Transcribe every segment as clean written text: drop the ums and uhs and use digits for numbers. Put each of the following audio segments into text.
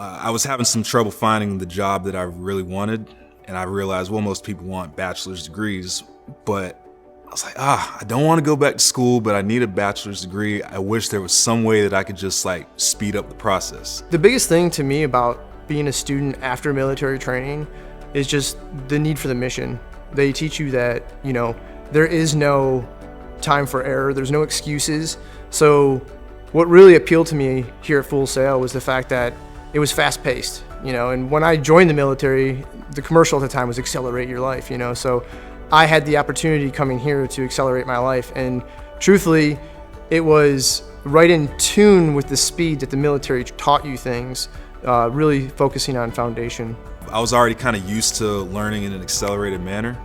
I was having some trouble finding the job that I really wanted, and I realized, well, most people want bachelor's degrees, but I was like, I don't want to go back to school, but I need a bachelor's degree. I wish there was some way that I could just like speed up the process. The biggest thing to me about being a student after military training is just the need for the mission. They teach you that, there is no time for error, there's no excuses. So what really appealed to me here at Full Sail was the fact that it was fast-paced, and when I joined the military, the commercial at the time was Accelerate Your Life, so I had the opportunity coming here to accelerate my life, and truthfully, it was right in tune with the speed that the military taught you things, really focusing on foundation. I was already kind of used to learning in an accelerated manner,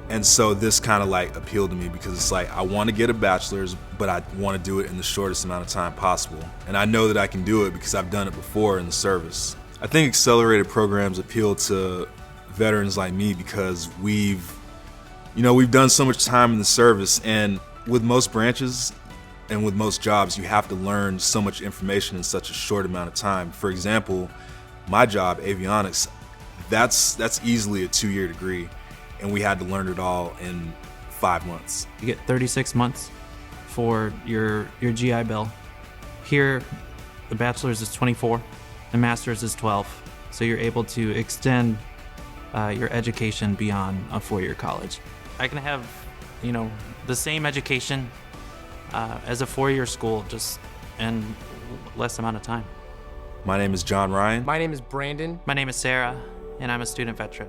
and so this kind of like appealed to me because it's like I want to get a bachelor's, but I want to do it in the shortest amount of time possible. And I know that I can do it because I've done it before in the service. I think accelerated programs appeal to veterans like me because we've done so much time in the service, and with most branches and with most jobs, you have to learn so much information in such a short amount of time. For example, my job, avionics, that's easily a 2-year degree, and we had to learn it all in 5 months. You get 36 months for your GI Bill. Here, the bachelor's is 24, the master's is 12, so you're able to extend your education beyond a 4-year college. I can have, the same education as a 4-year school, just in less amount of time. My name is John Ryan. My name is Brandon. My name is Sarah, and I'm a student veteran.